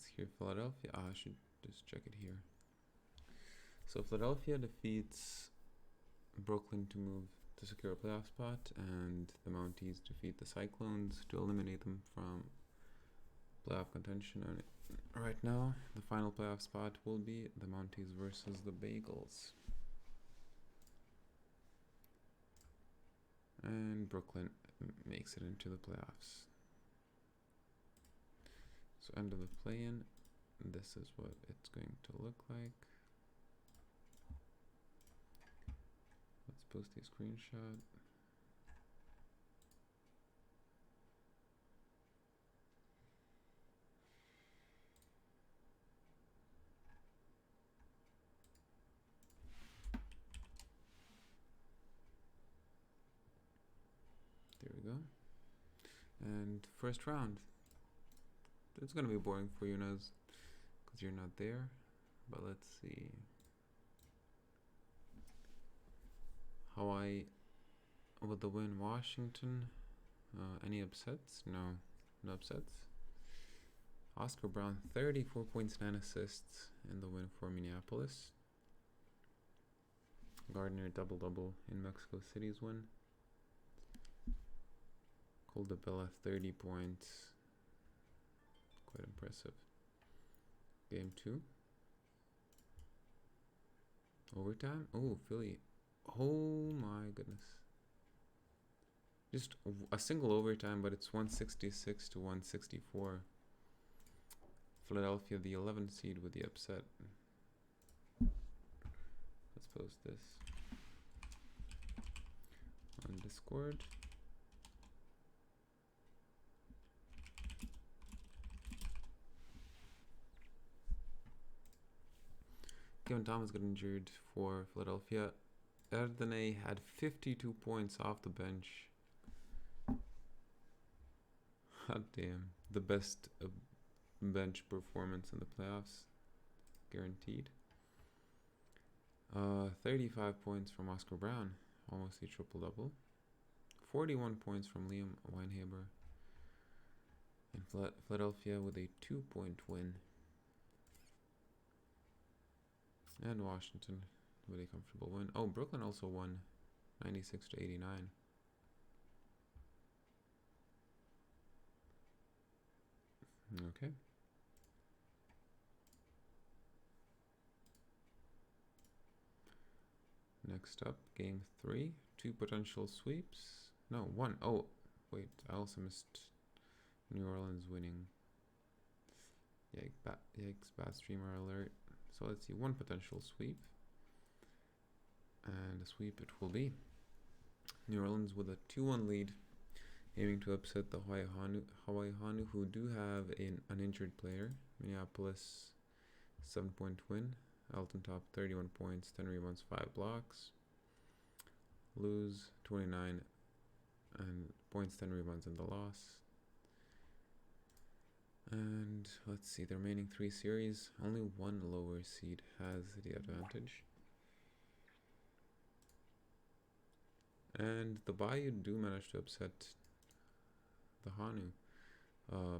Let's hear Philadelphia. I should just check it here. So Philadelphia defeats Brooklyn to move to secure a playoff spot, and the Mounties defeat the Cyclones to eliminate them from playoff contention. And right now, the final playoff spot will be the Mounties versus the Bagels. And Brooklyn makes it into the playoffs. So end of the play-in, this is what it's going to look like. Let's post a screenshot. There we go. And first round. It's gonna be boring for you, Nez, because you're not there. But let's see. Hawaii with the win. Washington. Any upsets? No, no upsets. Oscar Brown, 34 points, 9 assists in the win for Minneapolis. Gardner double-double in Mexico City's win. Coldabella, 30 points. Quite impressive. Game 2. Overtime? Oh, Philly. Oh my goodness. Just a single overtime, but it's 166 to 164. Philadelphia, the 11th seed, with the upset. Let's post this on Discord. Kevin Thomas got injured for Philadelphia. Erdene had 52 points off the bench. God damn. The best bench performance in the playoffs. Guaranteed. 35 points from Oscar Brown. Almost a triple-double. 41 points from Liam Weinhaber. And Philadelphia with a 2-point win. And Washington with a comfortable win. Oh, Brooklyn also won 96 to 89. Okay. Next up, game 3. 2 potential sweeps. No, 1. Oh, wait. I also missed New Orleans winning. Yikes, bad streamer alert. So let's see, 1 potential sweep. And a sweep it will be. New Orleans with a 2-1 lead, aiming to upset the Hawaii Honu, who do have an injured player. Minneapolis, 7-point win. Elton Top, 31 points, 10 rebounds, 5 blocks. Lose, 29 and points, 10 rebounds in the loss. And let's see, the remaining 3 series, only 1 lower seed has the advantage. And the Bayou do manage to upset the Hanu.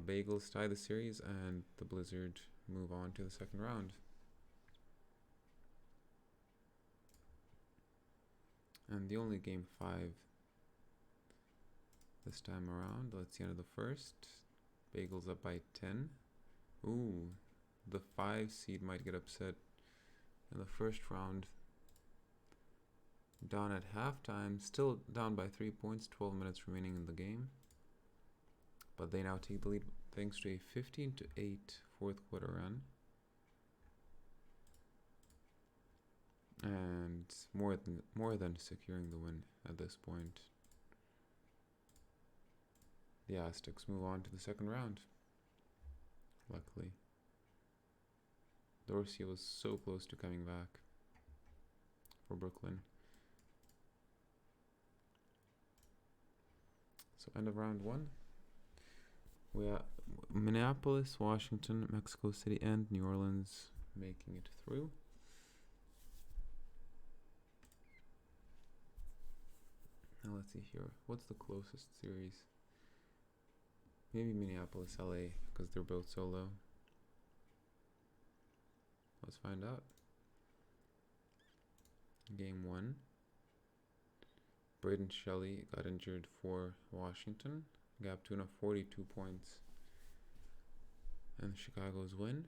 Bagels tie the series, and the Blizzard move on to the second round. And the only game 5 this time around. Let's see, end of the first. Bagels up by 10. Ooh, the 5 seed might get upset in the first round. Down at halftime, still down by 3 points, 12 minutes remaining in the game. But they now take the lead thanks to a 15 to 8 fourth quarter run. And more than securing the win at this point. The Aztecs move on to the second round. Luckily. Dorsey was so close to coming back for Brooklyn. So end of round 1. We have Minneapolis, Washington, Mexico City, and New Orleans making it through. Now let's see here. What's the closest series? Maybe Minneapolis, LA, because they're both so low. Let's find out. Game 1. Braden Shelley got injured for Washington. Gap tuna 42 points. And Chicago's win.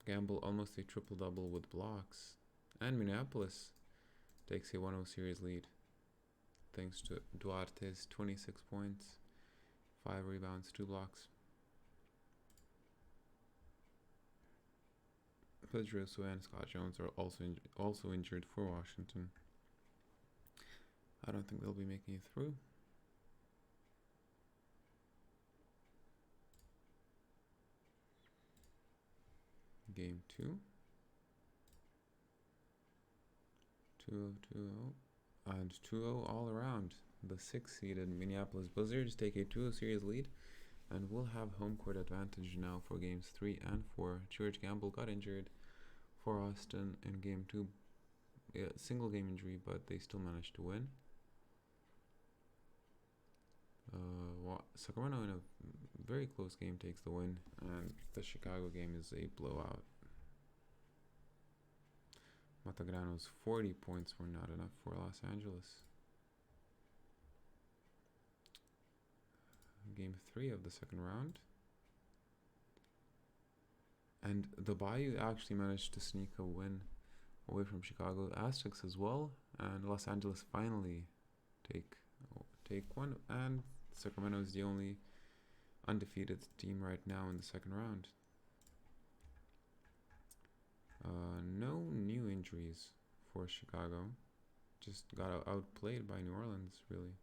Gamble almost a triple-double with blocks. And Minneapolis takes a 1-0 series lead. Thanks to Duarte's 26 points, 5 rebounds, 2 blocks. Pedroso and Scott Jones are also injured for Washington. I don't think they'll be making it through. Game 2. 2-0, 2-0. And 2-0 all around. The 6th-seeded Minneapolis Blizzards take a 2-0 series lead and will have home court advantage now for games 3 and 4. George Gamble got injured for Austin in game 2. Single game injury, but they still managed to win. Sacramento in a very close game takes the win, and the Chicago game is a blowout. Matagrano's 40 points were not enough for Los Angeles. Game 3 of the second round. And the Bayou actually managed to sneak a win away from Chicago. Aztecs as well, and Los Angeles finally take one, and Sacramento is the only undefeated team right now in the second round. No new injuries for Chicago. Just got outplayed by New Orleans, really.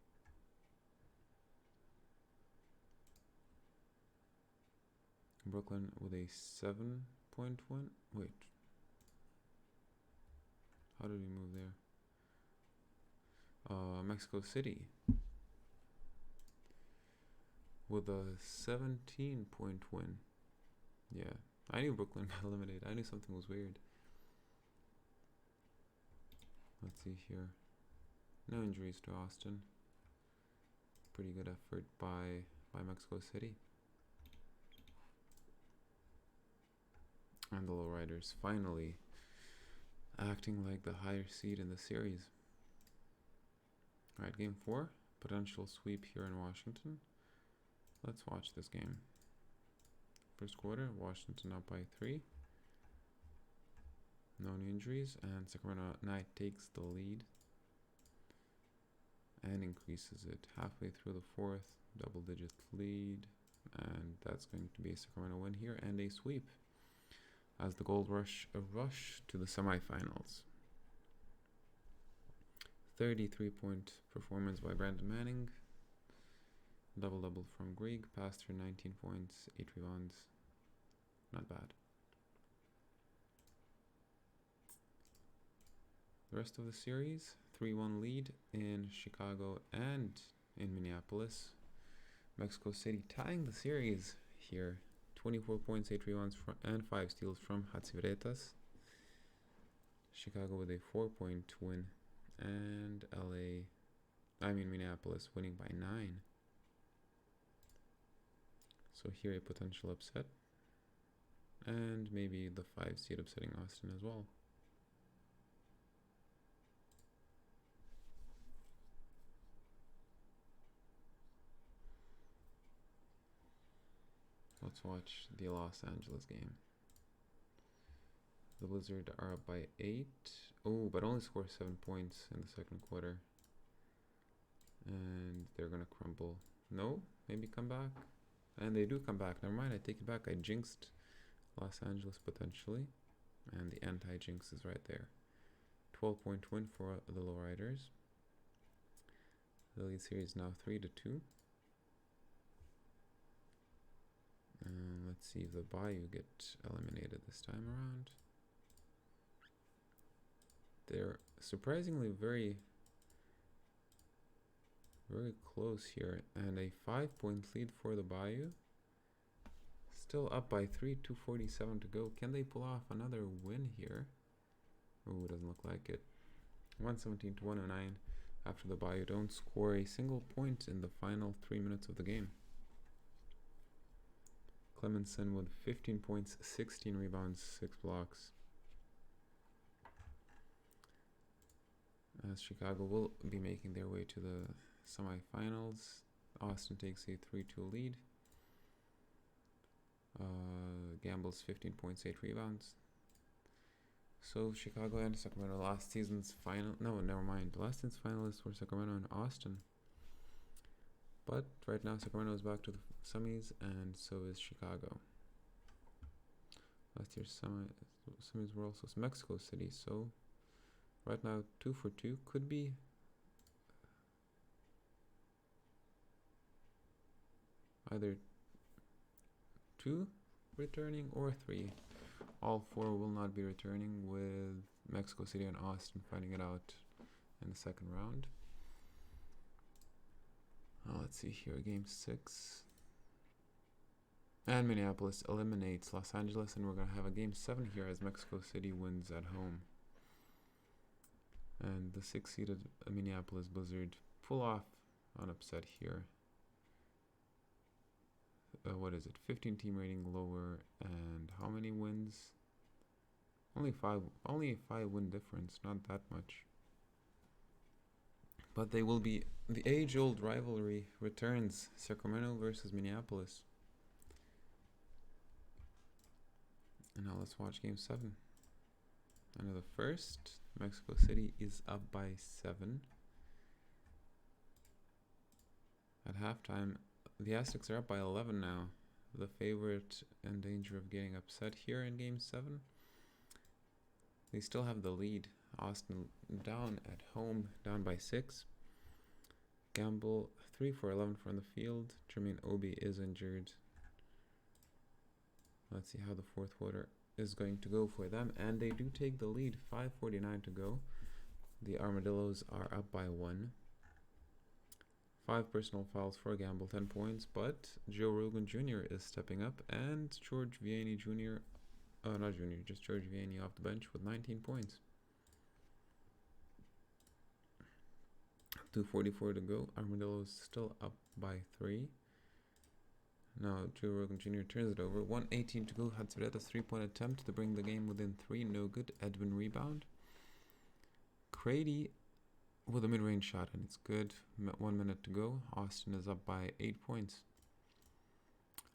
Brooklyn with a 7-point win. Wait. How did we move there? Mexico City with a 17-point win. Yeah, I knew Brooklyn got eliminated. I knew something was weird. Let's see here. No injuries to Austin. Pretty good effort by Mexico City. And the Lowriders finally acting like the higher seed in the series. Alright, game 4. Potential sweep here in Washington. Let's watch this game. First quarter, Washington up by 3. No new injuries, and Sacramento Knight takes the lead and increases it halfway through the fourth. Double-digit lead, and that's going to be a Sacramento win here and a sweep as the Gold Rush rush to the semifinals. 33-point performance by Brandon Manning. Double-double from Greg. Passed for 19 points, 8 rebounds. Not bad. The rest of the series, 3-1 lead in Chicago and in Minneapolis. Mexico City tying the series here. 24 points, 8 rebounds, and 5 steals from Hatzivretas. Chicago with a 4-point win. And Minneapolis winning by 9. So here a potential upset. And maybe the 5 seed upsetting Austin as well. Let's watch the Los Angeles game. The Blizzard are up by 8. Oh, but only score 7 points in the second quarter. And they're going to crumble. No, maybe come back. And they do come back. Never mind, I take it back. I jinxed Los Angeles potentially. And the anti-jinx is right there. 12-point win for the Lowriders. The lead series now 3-2. Let's see if the Bayou get eliminated this time around. They're surprisingly very close here, and a 5-point lead for the Bayou. Still up by 3, 2:47 to go. Can they pull off another win here? Oh, doesn't look like it. 117 to 109 after the Bayou don't score a single point in the final 3 minutes of the game. Clemenson with 15 points, 16 rebounds, 6 blocks. As Chicago will be making their way to the semifinals. Austin takes a 3-2 lead. Gamble's 15 points, 8 rebounds. So Chicago and Sacramento last season's final. No, never mind. Last season's finalists were Sacramento and Austin. But right now Sacramento is back to the semis, and so is Chicago. Last year's semis were also Mexico City. So right now 2 for 2 could be. Either 2 returning or 3. All 4 will not be returning, with Mexico City and Austin fighting it out in the second round. Let's see here, game 6. And Minneapolis eliminates Los Angeles, and we're going to have a game 7 here as Mexico City wins at home. And the 6-seeded Minneapolis Blizzard pull off an upset here. What is it? 15 team rating lower, and how many wins? Only 5 win difference, not that much. But they will be, the age-old rivalry returns, Sacramento versus Minneapolis. And now let's watch game 7. And the first, Mexico City is up by 7. At halftime, the Aztecs are up by 11 now. The favorite in danger of getting upset here in game 7. They still have the lead. Austin down at home, down by 6. Gamble 3 for 11 from the field. Jermaine Obi is injured. Let's see how the fourth quarter is going to go for them. And they do take the lead. 5:49 to go. The Armadillos are up by 1. 5 personal fouls for Gamble, 10 points, but Joe Rogan Jr. is stepping up, and George Vianney Jr., not Jr., just George Vianney off the bench with 19 points. 2:44 to go. Armadillo's still up by 3. Now Joe Rogan Jr. turns it over. 1:18 to go. Hatsureda's 3-point attempt to bring the game within 3. No good. Edwin rebound. Crady with a mid-range shot, and it's good. 1 minute to go. Austin is up by 8 points.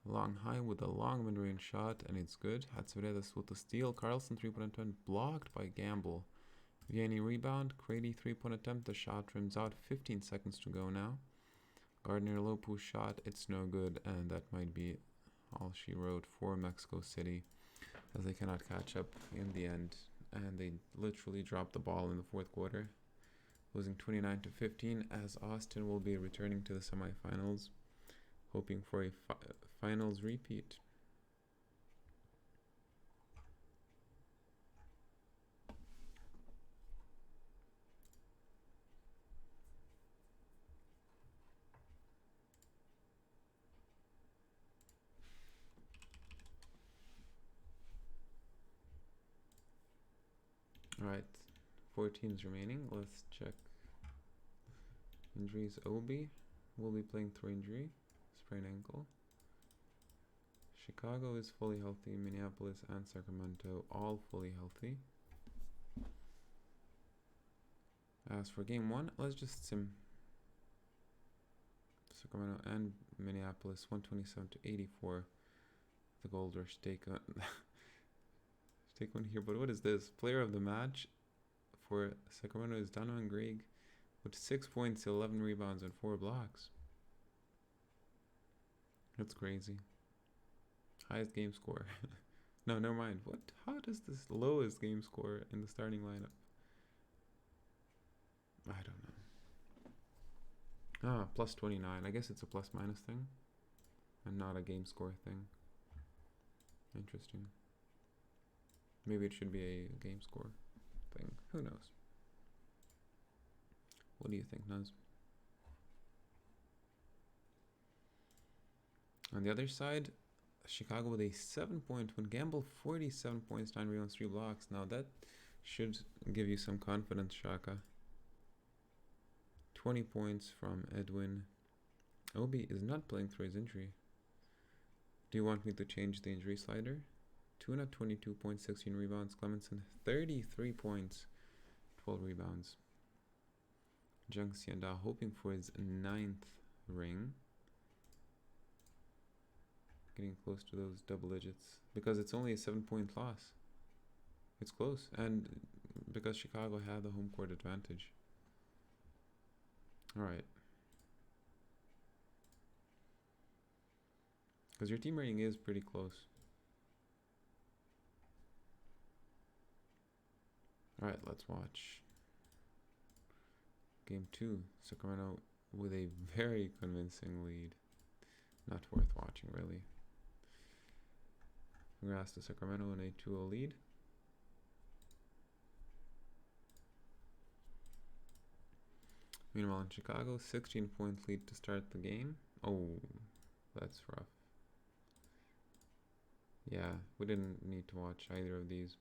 Long high with a long mid-range shot, and it's good. Hatsuredas with the steal. Carlson 3-point attempt blocked by Gamble. Vianney rebound. Crady 3-point attempt. The shot rims out. 15 seconds to go now. Gardner Lopu shot. It's no good, and that might be all she wrote for Mexico City, as they cannot catch up in the end, and they literally dropped the ball in the fourth quarter, losing 29-15, as Austin will be returning to the semifinals, hoping for a finals repeat. Alright, 4 teams remaining. Let's check injuries. Obi will be playing through injury, sprained ankle. Chicago is fully healthy. Minneapolis and Sacramento all fully healthy. As for game 1, let's just sim Sacramento and Minneapolis. 127-84. The Gold Rush take on take one here, but what is this? Player of the match for Sacramento is Donovan Grigg with 6 points, 11 rebounds, and 4 blocks. That's crazy. Highest game score. No, never mind. What? How does this lowest game score in the starting lineup? I don't know. Plus 29. I guess it's a plus minus thing and not a game score thing. Interesting. Maybe it should be a game score thing. Who knows? What do you think, Nuz? On the other side, Chicago with a 7-point win. Gamble 47 points, 9 rebounds, 3 blocks. Now that should give you some confidence, Shaka. 20 points from Edwin. Obi is not playing through his injury. Do you want me to change the injury slider? Tuna 22 points, 16 rebounds. Clemenson 33 points, 12 rebounds. Zhang Xianda hoping for his 9th ring. Getting close to those double digits because it's only a 7-point loss. It's close, and because Chicago had the home court advantage. All right. Because your team rating is pretty close. All right, let's watch. Game 2, Sacramento with a very convincing lead. Not worth watching, really. Congrats to Sacramento in a 2-0 lead. Meanwhile, in Chicago, 16-point lead to start the game. Oh, that's rough. Yeah, we didn't need to watch either of these.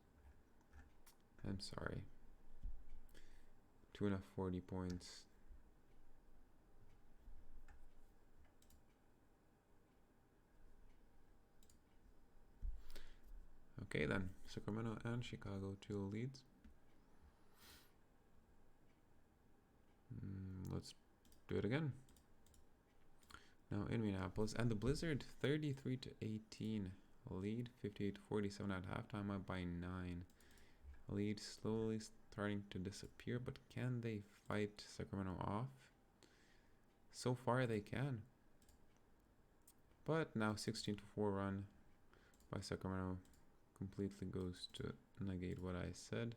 I'm sorry. 40 points. Okay then, Sacramento and Chicago, 2 leads. Let's do it again. Now in Minneapolis, and the Blizzard 33-18 lead, 58-47 at halftime, up by 9. Lead slowly starting to disappear, but can they fight Sacramento off? So far they can. But now 16-4 run by Sacramento completely goes to negate what I said.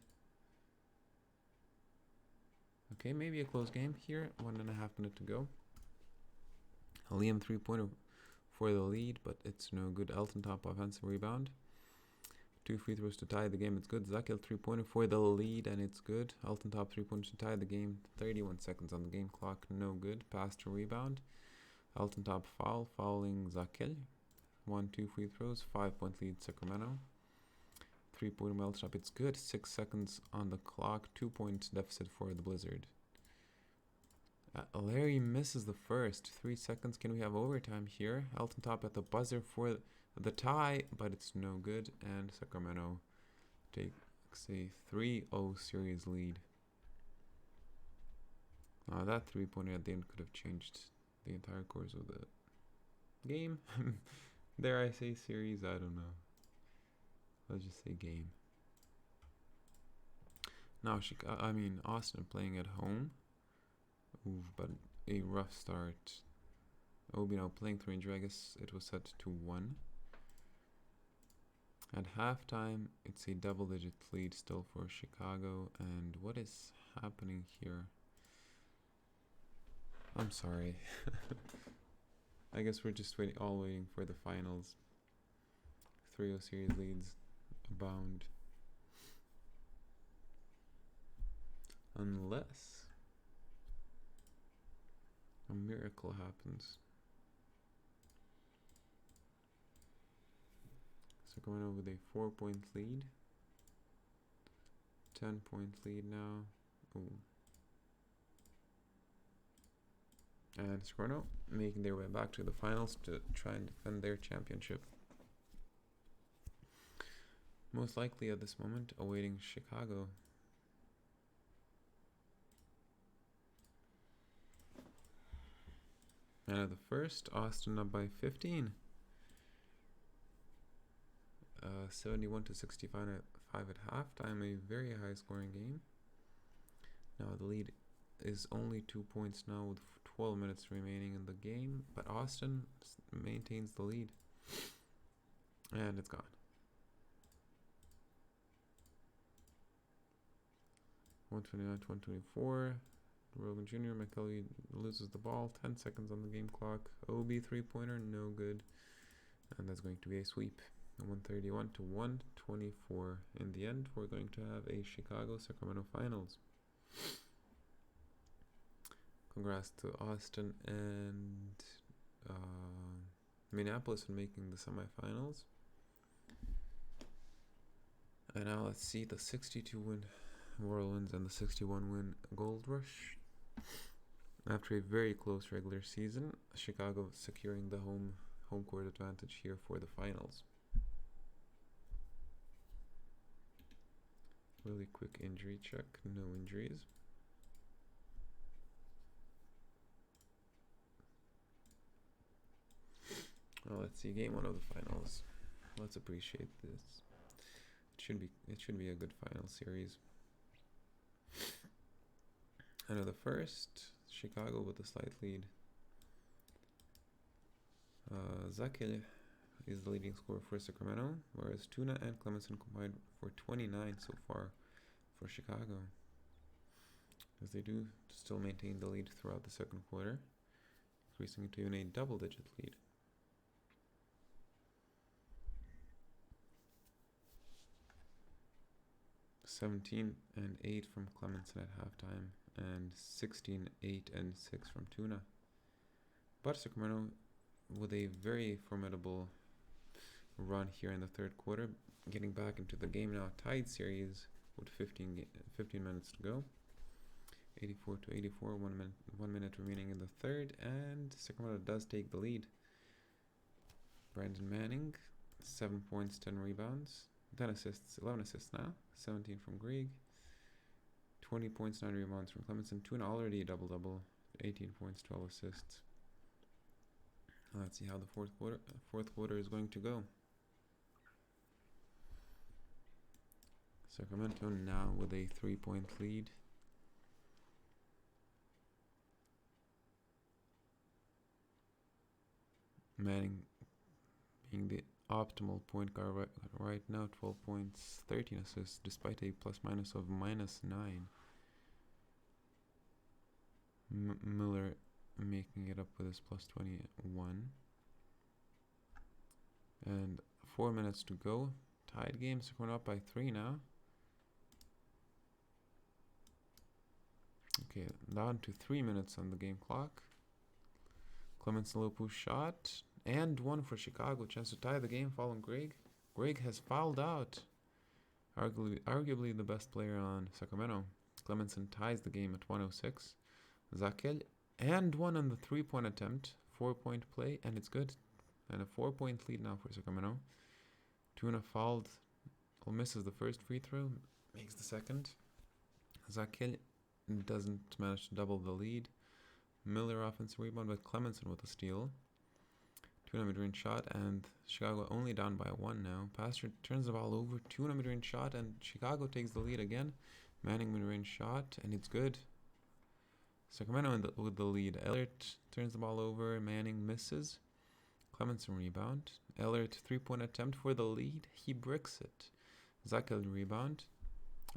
Okay, maybe a close game here. 1.5 minutes to go. Liam 3-pointer for the lead, but it's no good. Elton Top offensive rebound. 2 free throws to tie the game. It's good. Zakil 3-pointer for the lead, and it's good. Elton Top 3-pointers to tie the game. 31 seconds on the game clock. No good. Pass to rebound. Elton Top fouling Zakil. 1-2 free throws. 5-point lead Sacramento. 3-pointer Elton Top. It's good. 6 seconds on the clock. 2-point deficit for the Blizzard. Larry misses the first. 3 seconds. Can we have overtime here? Elton Top at the buzzer for the tie, but it's no good. And Sacramento takes a 3-0 series lead. That 3-pointer at the end could have changed the entire course of the game. Dare I say series? I don't know. Let's just say game. Now, Austin playing at home. Ooh, but a rough start. Obi now playing through injury. I guess it was set to 1. At halftime, it's a double-digit lead still for Chicago. And what is happening here? I'm sorry. I guess we're just waiting for the finals. 3-0 series leads abound. Unless a miracle happens. Sacramento with a 4-point lead. 10-point lead now. Ooh. And Sacramento making their way back to the finals to try and defend their championship. Most likely at this moment awaiting Chicago. And at the first, Austin up by 15. 71-65 at halftime, a very high scoring game. Now the lead is only 2 points now with 12 minutes remaining in the game, but Austin maintains the lead. And it's gone. 129-124. Rogan Jr. McKelvey loses the ball. 10 seconds on the game clock. OB 3-pointer, no good. And that's going to be a sweep. 131-124. In the end, we're going to have a Chicago-Sacramento finals. Congrats to Austin and Minneapolis for making the semifinals. And now let's see the 62-win Whirlwinds and the 61-win Gold Rush. After a very close regular season, Chicago securing the home home court advantage here for the finals. Really quick injury check, no injuries. Well, let's see game 1 of the finals. Let's appreciate this. It should be a good final series. I know the first, Chicago with a slight lead. Zakil is the leading scorer for Sacramento, whereas Tuna and Clemenson combined for 29 so far for Chicago, as they do still maintain the lead throughout the second quarter, increasing to even a double-digit lead. $17 and 8 from Clemenson at halftime, and 16, 8 and 6 from Tuna. But Sacramento with a very formidable run here in the third quarter, getting back into the game now, tied series with 15 minutes to go. 84 to 84, 1 minute remaining in the third, and Sacramento does take the lead. Brandon Manning, 7 points, 10 rebounds, 10 assists, 11 assists now, 17 from Greg, 20 points, 9 rebounds from Clemenson. Tuna already a double-double, 18 points, 12 assists. Let's see how the fourth quarter is going to go. Sacramento now with a 3-point lead. Manning being the optimal point guard right now, 12 points, 13 assists, despite a plus-minus of -9. Miller making it up with his plus 21. And 4 minutes to go. Tied game, Sacramento up by 3 now. Okay, down to 3 minutes on the game clock. Clemenson Lopu shot, and one for Chicago. Chance to tie the game following Greg. Greg has fouled out. Arguably the best player on Sacramento. Clemenson ties the game at 106. Zakil, and one on the 3-point attempt. 4-point play, and it's good. And a 4-point lead now for Sacramento. Tuna fouled, misses the first free throw, makes the second. Zakil doesn't manage to double the lead. Miller offensive rebound, but Clemenson with a steal. Tuna mid-range shot, and Chicago only down by 1 now. Pastor turns the ball over. Tuna mid-range shot, and Chicago takes the lead again. Manning mid-range shot, and it's good. Sacramento with the lead. Ellert turns the ball over. Manning misses. Clemenson rebound. Ellert 3-point attempt for the lead. He bricks it. Zakil rebound.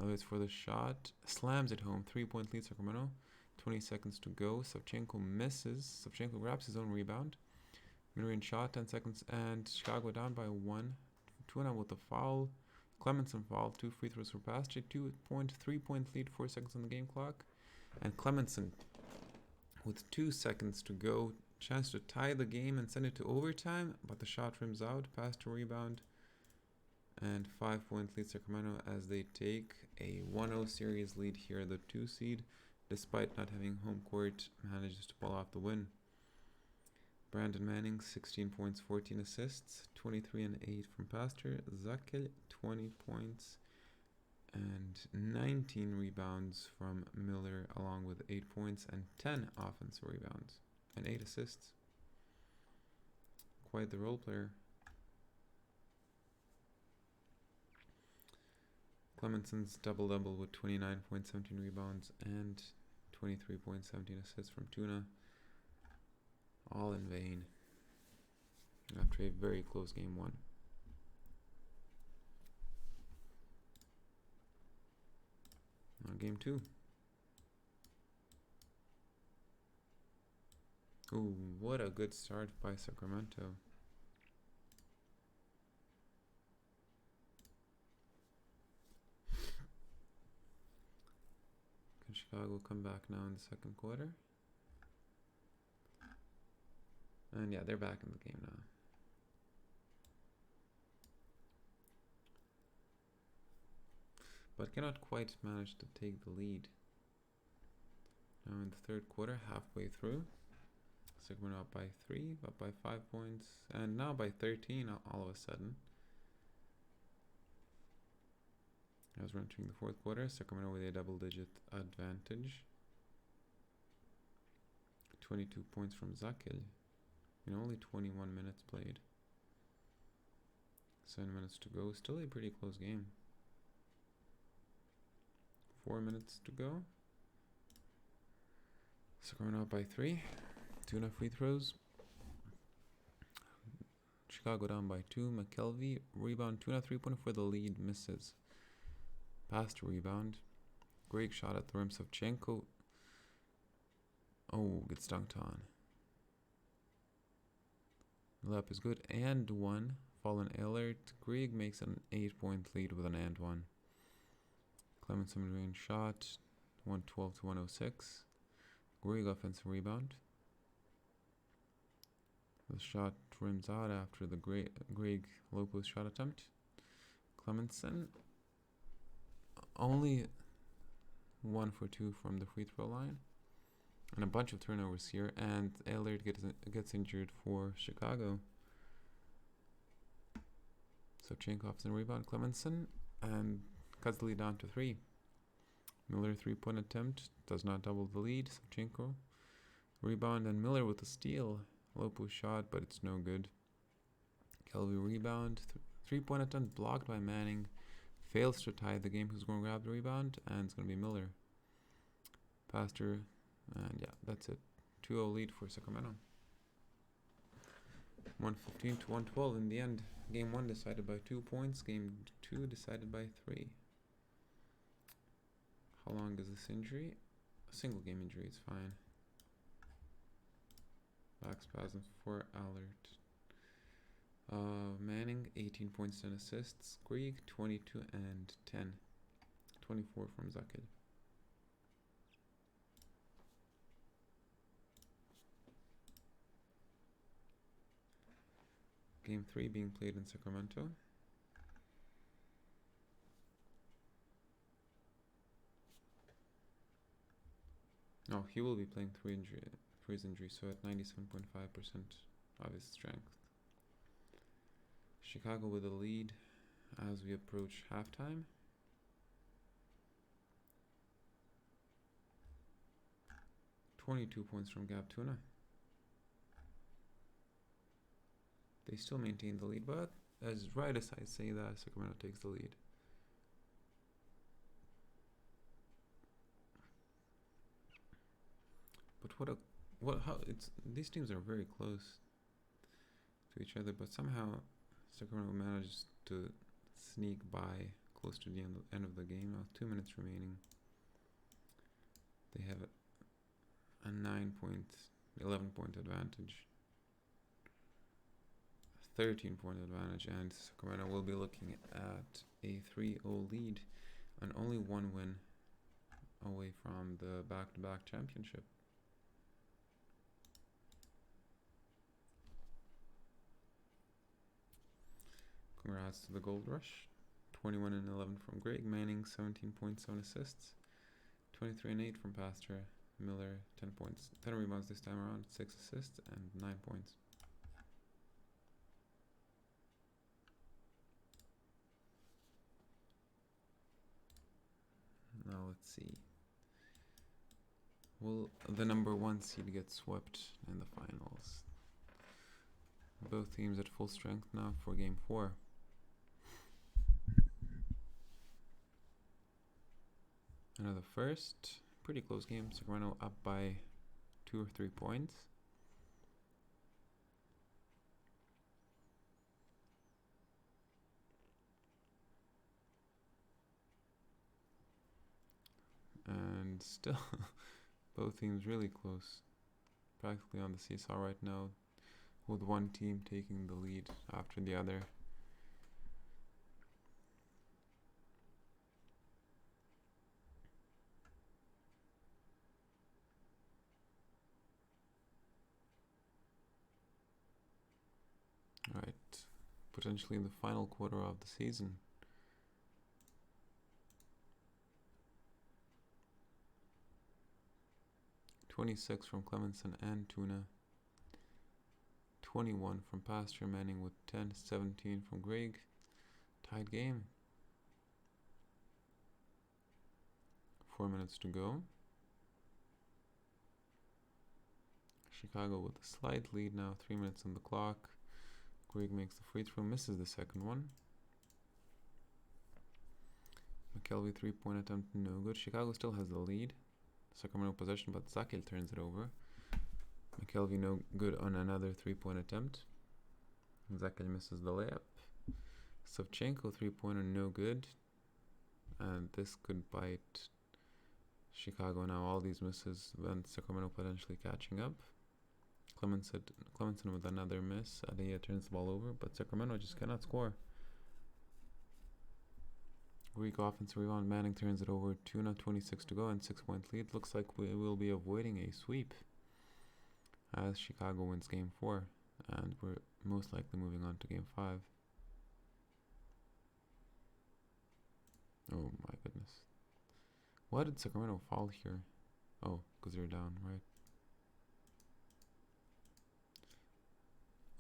Ellert for the shot. Slams it home. 3-point lead Sacramento. 20 seconds to go. Savchenko misses. Savchenko grabs his own rebound. Mid-range shot, 10 seconds, and Chicago down by 1. Tuna with the foul. Clemenson foul. 2 free throws for Pastor. 3-point lead, 4 seconds on the game clock. And Clemenson with 2 seconds to go. Chance to tie the game and send it to overtime, but the shot rims out. Pastor rebound. And 5-point lead Sacramento as they take a 1-0 series lead here. The 2 seed, despite not having home court, manages to pull off the win. Brandon Manning, 16 points, 14 assists, 23 and 8 from Pastor. Zakil, 20 points and 19 rebounds from Miller, along with 8 points and 10 offensive rebounds and 8 assists. Quite the role player. Clemenson's double-double with 29 points, 17 rebounds, and 23 points, 17 assists from Tuna. All in vain after a very close game 1. Now game 2. Ooh, what a good start by Sacramento. Can Chicago come back now in the second quarter? And yeah, they're back in the game now. But cannot quite manage to take the lead. Now in the third quarter, halfway through, Sacramento up by 3, up by 5 points, and now by 13 all of a sudden. As we're entering the fourth quarter, Sacramento with a double-digit advantage. 22 points from Zakil in only 21 minutes played. 7 minutes to go. Still a pretty close game. 4 minutes to go. Sacramento up by 3. Tuna free throws. Chicago down by 2. McKelvey rebound. Tuna 3-pointer for the lead. Misses. Pass to rebound. Great shot at the rim. Savchenko. Oh, gets dunked on. Layup is good. And one. Fallen Ehlert. Grieg makes an 8-point lead with an and one. Clemenson mid-range shot. 112 to 106. Grieg offensive rebound. The shot rims out after the Grieg low post shot attempt. Clemenson only 1 for 2 from the free throw line. And a bunch of turnovers here. And Ehlert gets injured for Chicago. So Chenkov's in rebound. Clemenson and cuts the lead down to 3. Miller 3-point attempt does not double the lead. Savchenko rebound and Miller with a steal. Low post shot, but it's no good. Kelvy rebound. 3-point attempt blocked by Manning. Fails to tie the game. Who's going to grab the rebound? And it's going to be Miller. Pastor. And yeah, that's it. 2-0 lead for Sacramento. 115 to 112 in the end. Game 1 decided by 2 points. Game 2 decided by 3. How long is this injury? A single game injury, it's fine. Back spasm for Ehlert. Manning, 18 points, 10 assists. Grieg, 22 and 10. 24 from Zakid. Game 3 being played in Sacramento. No, he will be playing through his injury, so at 97.5% of his strength. Chicago with a lead as we approach halftime. $22 points from Gab Tuna. They still maintain the lead, but as right as I say that, Sacramento takes the lead. But these teams are very close to each other, but somehow Sacramento manages to sneak by close to the end of the game. Now 2 minutes remaining. They have a 11-point advantage. 13-point advantage, and Sacramento will be looking at a 3-0 lead and only 1 win away from the back-to-back championship. Congrats to the Gold Rush. 21 and 11 from Greg Manning, 17 points, 7 assists. 23 and 8 from Pastor Miller, 10 points, 10 rebounds this time around, 6 assists and 9 points. Now let's see. Will the number 1 seed get swept in the finals? Both teams at full strength now for game 4. Another first, pretty close game. Sacramento up by 2 or 3 points. And still, both teams really close. Practically on the seesaw right now, with one team taking the lead after the other. Right, potentially in the final quarter of the season. .26 from Clemenson and Tuna, 21 from Pastor Manning with 10, 17 from Greg. Tied game. 4 minutes to go. Chicago with a slight lead now, 3 minutes on the clock. Greg makes the free throw, misses the second one. McKelvey 3-point attempt, no good. Chicago still has the lead. Sacramento possession, but Zakil turns it over. McKelvey no good on another 3-point attempt. Zakil misses the layup. Savchenko 3-pointer, no good. And this could bite Chicago now. All these misses, then Sacramento potentially catching up. Clemenson with another miss. Adia turns the ball over, but Sacramento just cannot score. Greek offensive rebound. Manning turns it over. 26 to go and 6-point lead. Looks like we will be avoiding a sweep as Chicago wins game 4, and we're most likely moving on to game 5. Oh my goodness. Why did Sacramento fall here? Oh, because they're down, right?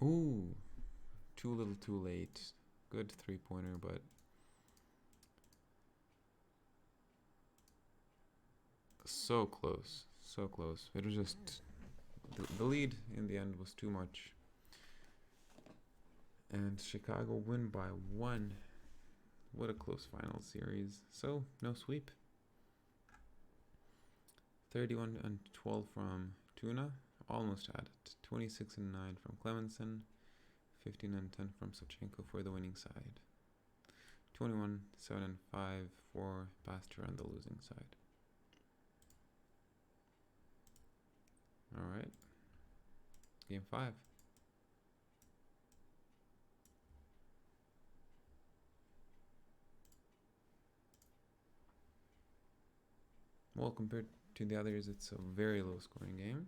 Ooh, too little too late. Good 3-pointer, but so close, so close. It was just, the lead in the end was too much. And Chicago win by 1. What a close final series. So, no sweep. 31 and 12 from Tuna. Almost had it. 26 and 9 from Clemenson. 15 and 10 from Savchenko for the winning side. 21, 7 and 5 for Pastor on the losing side. Alright. Game 5. Well, compared to the others, it's a very low scoring game.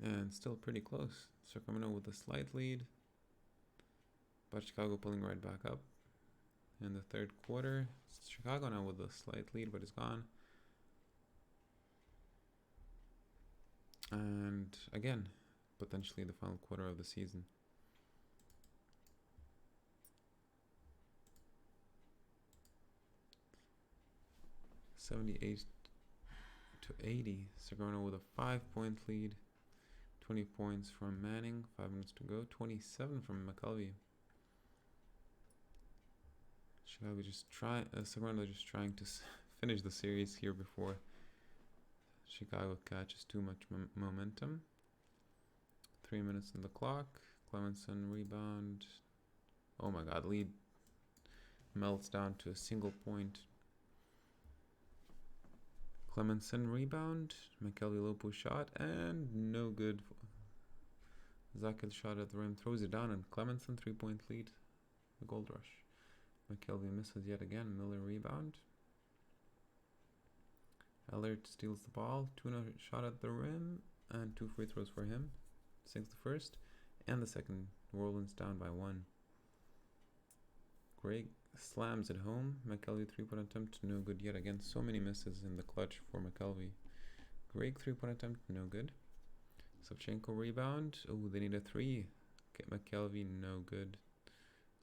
And still pretty close. Sacramento with a slight lead, but Chicago pulling right back up in the third quarter. Chicago now with a slight lead, but it's gone. And again, potentially the final quarter of the season. $78 to 80. Sacramento with a 5-point lead. 20 points from Manning. 5 minutes to go. 27 from McKelvey. Chicago just Sacramento just trying to finish the series here before Chicago catches too much momentum. 3 minutes on the clock. Clemenson rebound. Oh my god, lead melts down to a single point. Clemenson rebound. McKelvey low post shot and no good. Zakil shot at the rim, throws it down, and Clemenson 3-point lead. The gold rush. McKelvey misses yet again. Miller rebound. Allard steals the ball. Tuna shot at the rim, and 2 free throws for him. Sinks the first and the second. New Orleans down by 1. Greg slams it home. McKelvey 3-point attempt, no good yet again. So many misses in the clutch for McKelvey. Greg 3-point attempt, no good. Savchenko rebound. Oh, they need a 3. McKelvey, no good.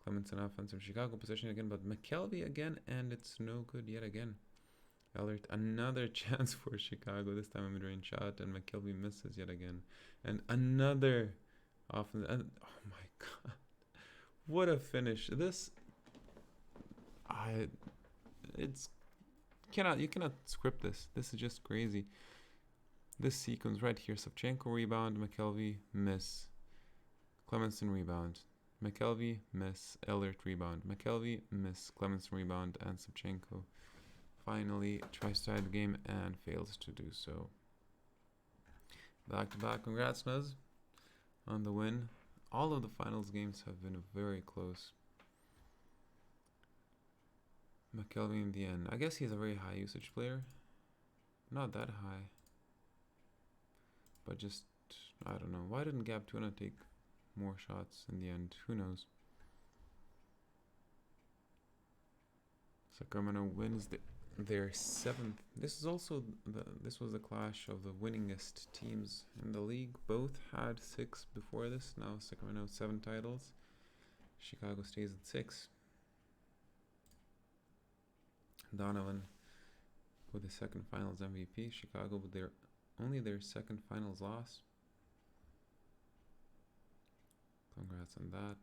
Clemenson offensive. Chicago possession again, but McKelvey again, and it's no good yet again. Allard, another chance for Chicago. This time a mid-range shot, and McKelvey misses yet again. And another offense. And oh my god, what a finish! You cannot script this. This is just crazy. This sequence right here: Savchenko rebound, McKelvey miss, Clemenson rebound, McKelvey miss, Allard rebound, McKelvey miss, Clemenson rebound, and Savchenko finally tries to tie the game and fails to do so. Back to back. Congrats, Nuz, on the win. All of the finals games have been very close. McKelvey in the end. I guess he's a very high usage player. Not that high. But just, I don't know. Why didn't Gab Tuna take more shots in the end? Who knows? Sacramento wins their 7th. This is also this was the clash of the winningest teams in the league. Both had 6 before this. Now Sacramento 7 titles. Chicago stays at 6. Donovan with the second finals MVP. Chicago with only their second finals loss. Congrats on that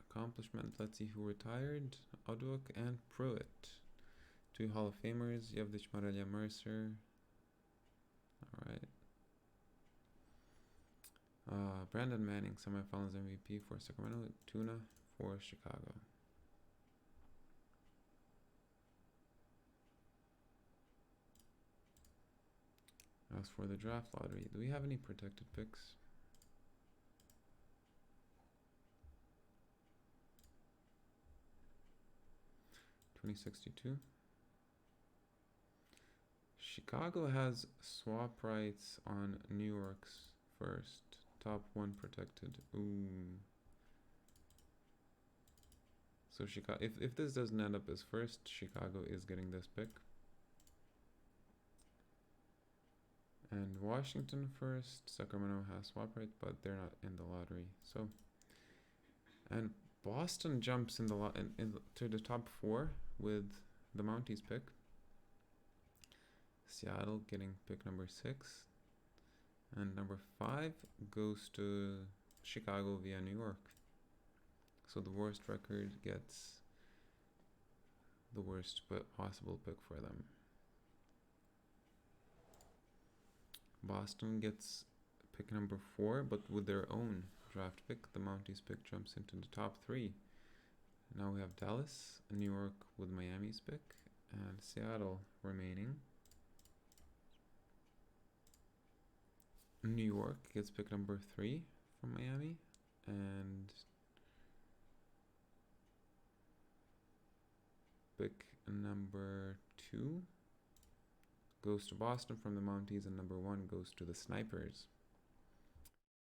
accomplishment. Let's see who retired. Oduk and Pruitt. 2 Hall of Famers. Yevdich Morelia Mercer. Alright. Brandon Manning, semifinals MVP for Sacramento. Tuna for Chicago. As for the draft lottery, do we have any protected picks? $20.62. Chicago has swap rights on New York's first. Top 1 protected. Ooh. So Chicago, if this doesn't end up as first, Chicago is getting this pick. And Washington first. Sacramento has swap rights, but they're not in the lottery. So, and Boston jumps in the to the top 4 with the Mounties pick. Seattle getting pick number 6. And number 5 goes to Chicago via New York. So the worst record gets the worst possible pick for them. Boston gets pick number 4, but with their own draft pick. The Mounties pick jumps into the top 3. Now we have Dallas, New York with Miami's pick, and Seattle remaining. New York gets pick number 3 from Miami, and pick number 2 goes to Boston from the Mounties, and number 1 goes to the Snipers.